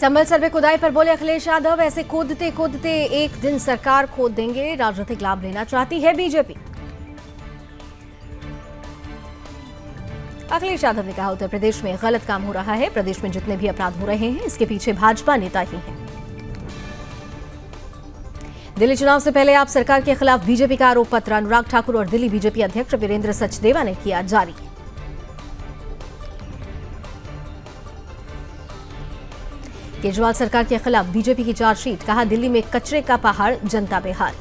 संभल सर्वे खुदाई पर बोले अखिलेश यादव, ऐसे खोदते खोदते एक दिन सरकार खोद देंगे। राजनीतिक लाभ लेना चाहती है बीजेपी। अखिलेश यादव ने कहा, उत्तर प्रदेश में गलत काम हो रहा है। प्रदेश में जितने भी अपराध हो रहे हैं इसके पीछे भाजपा नेता ही हैं। दिल्ली चुनाव से पहले आप सरकार के खिलाफ बीजेपी का आरोप पत्र अनुराग ठाकुर और दिल्ली बीजेपी अध्यक्ष वीरेंद्र सचदेवा ने किया जारी। केजरीवाल सरकार के खिलाफ बीजेपी की चार्जशीट, कहा दिल्ली में कचरे का पहाड़, जनता बेहाल।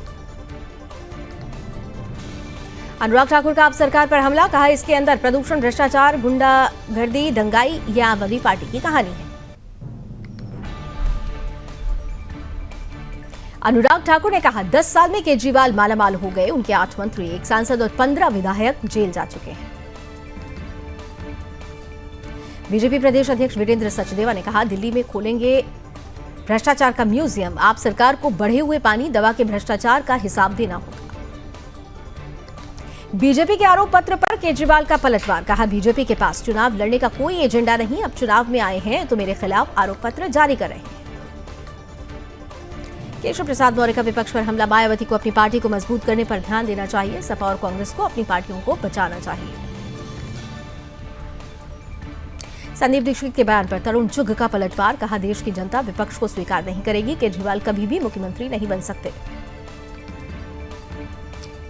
अनुराग ठाकुर का आप सरकार पर हमला, कहा इसके अंदर प्रदूषण, भ्रष्टाचार, गुंडागर्दी, दंगाई या आम आदमी पार्टी की कहानी है। अनुराग ठाकुर ने कहा 10 साल में केजरीवाल मालामाल हो गए। उनके 8 मंत्री, 1 सांसद और 15 विधायक जेल जा चुके हैं। बीजेपी प्रदेश अध्यक्ष वीरेंद्र सचदेवा ने कहा, दिल्ली में खोलेंगे भ्रष्टाचार का म्यूजियम। आप सरकार को बढ़े हुए पानी, दवा के भ्रष्टाचार का हिसाब देना होगा। बीजेपी के आरोप पत्र पर केजरीवाल का पलटवार, कहा बीजेपी के पास चुनाव लड़ने का कोई एजेंडा नहीं। अब चुनाव में आए हैं तो मेरे खिलाफ आरोप पत्र जारी कर रहे हैं। केशव प्रसाद मौर्य का विपक्ष पर हमला, मायावती को अपनी पार्टी को मजबूत करने पर ध्यान देना चाहिए। सपा और कांग्रेस को अपनी पार्टियों को बचाना चाहिए। संदीप दीक्षित के बयान पर तरुण चुघ का पलटवार, कहा देश की जनता विपक्ष को स्वीकार नहीं करेगी। केजरीवाल कभी भी मुख्यमंत्री नहीं बन सकते।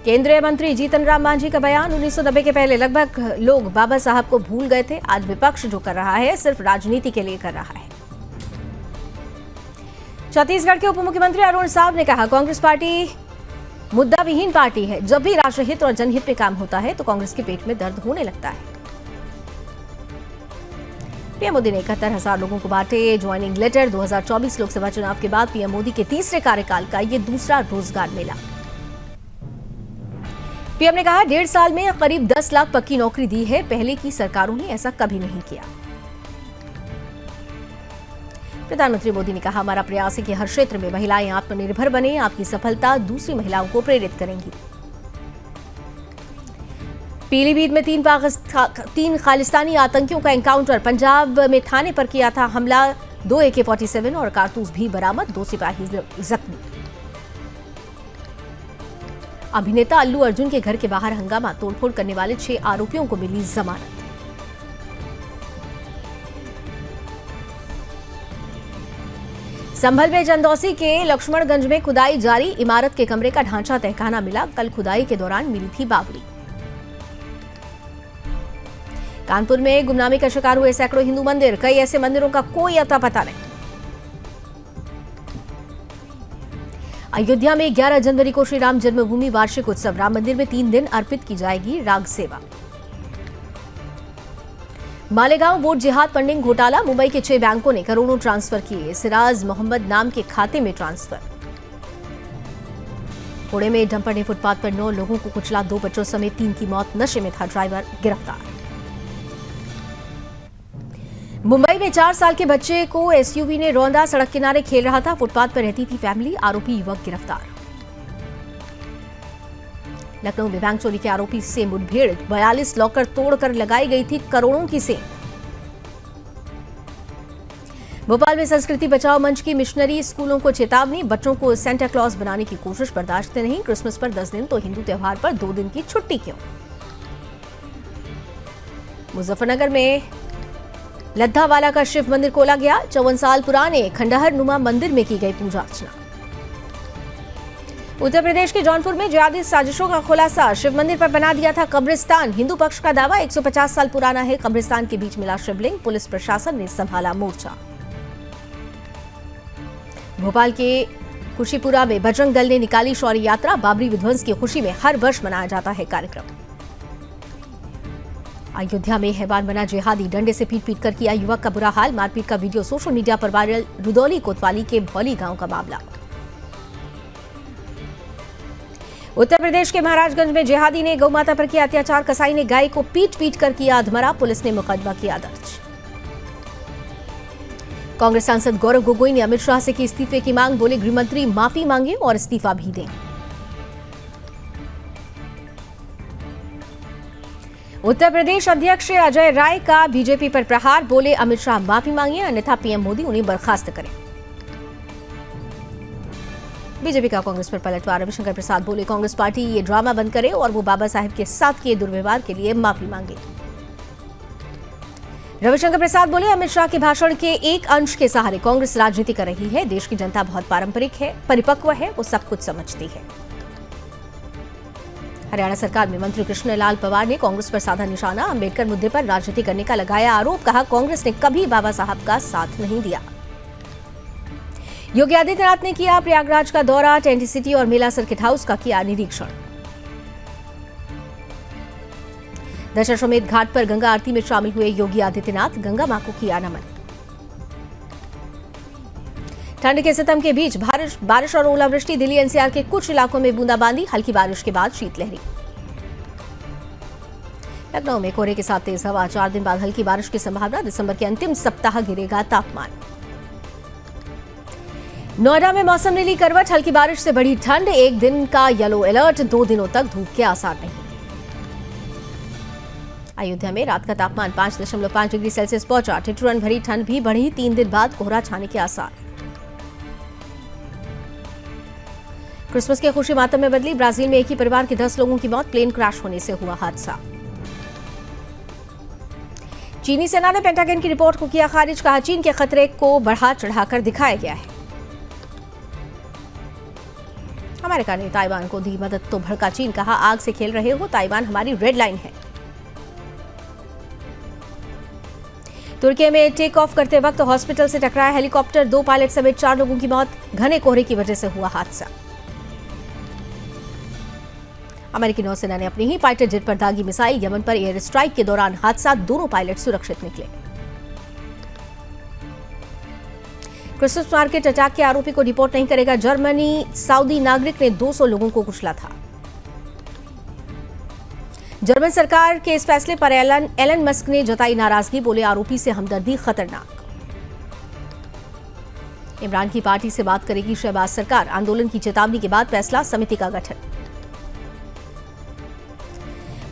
केंद्रीय मंत्री जीतन राम मांझी का बयान, 1990 के पहले लगभग लोग बाबा साहब को भूल गए थे। आज विपक्ष जो कर रहा है सिर्फ राजनीति के लिए कर रहा है। छत्तीसगढ़ के उप मुख्यमंत्री अरुण साव ने कहा, कांग्रेस पार्टी मुद्दा विहीन पार्टी है। जब भी राष्ट्रहित और जनहित में काम होता है तो कांग्रेस के पेट में दर्द होने लगता है। पीएम मोदी ने 71,000 लोगों को बांटे ज्वाइनिंग लेटर। 2024 लोकसभा चुनाव के बाद पीएम मोदी के तीसरे कार्यकाल का यह दूसरा रोजगार मेला। पीएम ने कहा, 1.5 साल में करीब 10 लाख पक्की नौकरी दी है। पहले की सरकारों ने ऐसा कभी नहीं किया। प्रधानमंत्री मोदी ने कहा, हमारा प्रयास है कि हर क्षेत्र में महिलाएं आत्मनिर्भर बने। आपकी सफलता दूसरी महिलाओं को प्रेरित करेंगी। पीलीभीत में 3 खालिस्तानी आतंकियों का एनकाउंटर। पंजाब में थाने पर किया था हमला। 2 AK-47 और कारतूस भी बरामद। 2 सिपाही जख्मी। अभिनेता अल्लू अर्जुन के घर के बाहर हंगामा, तोड़फोड़ करने वाले 6 आरोपियों को मिली जमानत। संभल में चंदौसी के लक्ष्मणगंज में खुदाई जारी। इमारत के कमरे का ढांचा तहखाना मिला। कल खुदाई के दौरान मिली थी बावड़ी। कानपुर में गुमनामी का शिकार हुए सैकड़ों हिंदू मंदिर। कई ऐसे मंदिरों का कोई अता पता नहीं। अयोध्या में 11 जनवरी को श्री राम जन्मभूमि वार्षिक उत्सव। राम मंदिर में 3 दिन अर्पित की जाएगी राग सेवा। मालेगांव वोट जिहाद फंडिंग घोटाला। मुंबई के 6 बैंकों ने करोड़ों ट्रांसफर किए। सिराज मोहम्मद नाम के खाते में ट्रांसफर। पुणे में डंपर ने फुटपाथ पर 9 लोगों को कुचला। 2 बच्चों समेत 3 की मौत। नशे में था ड्राइवर, गिरफ्तार। मुंबई में 4 साल के बच्चे को एसयूवी ने रौंदा। सड़क किनारे खेल रहा था। फुटपाथ पर रहती थी फैमिली। आरोपी युवक गिरफ्तार। लखनऊ में बैंक चोरी के आरोपी से मुठभेड़। 42 लॉकर तोड़कर लगाई गई थी करोड़ों की सेंध। भोपाल में संस्कृति बचाओ मंच की मिशनरी स्कूलों को चेतावनी। बच्चों को सेंटा क्लॉज बनाने की कोशिश बर्दाश्त नहीं। क्रिसमस पर 10 दिन तो हिंदू त्योहार पर 2 दिन की छुट्टी क्यों। मुजफ्फरनगर में लद्दावाला का शिव मंदिर खोला गया। 54 साल पुराने खंडहर नुमा मंदिर में की गई पूजा अर्चना। उत्तर प्रदेश के जौनपुर में जिहादी साजिशों का खुलासा। शिव मंदिर पर बना दिया था कब्रिस्तान। हिंदू पक्ष का दावा 150 साल पुराना है। कब्रिस्तान के बीच मिला शिवलिंग। पुलिस प्रशासन ने संभाला मोर्चा। भोपाल के खुशीपुरा में बजरंग दल ने निकाली शौर्य यात्रा। बाबरी विध्वंस की खुशी में हर वर्ष मनाया जाता है कार्यक्रम। अयोध्या में हैवान बना जिहादी। डंडे से पीट कर किया युवक का बुरा हाल। मारपीट का वीडियो सोशल मीडिया पर वायरल। रुदौली कोतवाली के भौली गांव का मामला। उत्तर प्रदेश के महाराजगंज में जिहादी ने गौमाता पर किया अत्याचार। कसाई ने गाय को पीट कर किया अधमरा। पुलिस ने मुकदमा किया दर्ज। कांग्रेस सांसद गौरव गोगोई ने अमित शाह से की इस्तीफे की मांग। बोले गृहमंत्री माफी मांगे और इस्तीफा भी दें। उत्तर प्रदेश अध्यक्ष अजय राय का बीजेपी पर प्रहार, बोले अमित शाह माफी मांगिए अन्यथा पीएम मोदी उन्हें बर्खास्त करें। बीजेपी का कांग्रेस पर पलटवार, रविशंकर प्रसाद बोले कांग्रेस पार्टी ये ड्रामा बंद करे और वो बाबा साहेब के साथ किए दुर्व्यवहार के लिए माफी मांगे। रविशंकर प्रसाद बोले अमित शाह के भाषण के एक अंश के सहारे कांग्रेस राजनीति कर रही है। देश की जनता बहुत पारंपरिक है, परिपक्व है, वो सब कुछ समझती है। हरियाणा सरकार में मंत्री कृष्णलाल पंवार ने कांग्रेस पर साधा निशाना, अंबेडकर मुद्दे पर राजनीति करने का लगाया आरोप, कहा कांग्रेस ने कभी बाबा साहब का साथ नहीं दिया। योगी आदित्यनाथ ने किया प्रयागराज का दौरा, टेंट सिटी और मेला सर्किट हाउस का किया निरीक्षण। दशाश्वमेध घाट पर गंगा आरती में शामिल हुए योगी आदित्यनाथ, गंगा मां को किया नमन। ठंड के सितम के बीच बारिश और ओलावृष्टि, दिल्ली एनसीआर के कुछ इलाकों में बूंदाबांदी, हल्की बारिश के बाद शीतलहरी। लखनऊ में कोहरे के साथ तेज हवा, 4 दिन बाद हल्की बारिश की संभावना, दिसंबर के अंतिम सप्ताह गिरेगा तापमान। नोएडा में मौसम ने ली करवट, हल्की बारिश से बढ़ी ठंड, 1 दिन का येलो अलर्ट, 2 दिनों तक धूप के आसार नहीं। अयोध्या में रात का तापमान 5.5 डिग्री सेल्सियस पहुंचा, ठिठुरन भरी ठंड भी बढ़ी, 3 दिन बाद कोहरा छाने के आसार। क्रिसमस की खुशी मातम में बदली, ब्राजील में एक ही परिवार के 10 लोगों की मौत, प्लेन क्रैश होने से हुआ हादसा। चीनी सेना ने पेंटागन की रिपोर्ट को किया खारिज, कहा चीन के खतरे को बढ़ा चढ़ाकर दिखाया गया है। अमेरिका ने ताइवान को दी मदद तो भड़का चीन, कहा आग से खेल रहे हो, ताइवान हमारी रेड लाइन है। तुर्की में टेक ऑफ करते वक्त हॉस्पिटल से टकराया हेलीकॉप्टर, 2 पायलट समेत 4 लोगों की मौत, घने कोहरे की वजह से हुआ हादसा। अमेरिकी नौसेना ने अपनी ही फाइटर जेट पर दागी मिसाइल, यमन पर एयर स्ट्राइक के दौरान हादसा, दोनों पायलट सुरक्षित निकले। क्रिसमस मार्केट अटैक के आरोपी को डिपोर्ट नहीं करेगा जर्मनी, सऊदी नागरिक ने 200 लोगों को कुचला था। जर्मन सरकार के इस फैसले पर एलन मस्क ने जताई नाराजगी, बोले आरोपी से हमदर्दी खतरनाक। इमरान की पार्टी से बात करेगी शहबाज सरकार, आंदोलन की चेतावनी के बाद फैसला, समिति का गठन।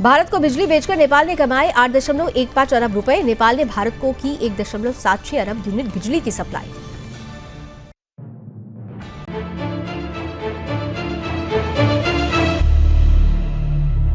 भारत को बिजली बेचकर नेपाल ने कमाए 8.15 अरब रुपए, नेपाल ने भारत को की 1.76 अरब यूनिट बिजली की सप्लाई।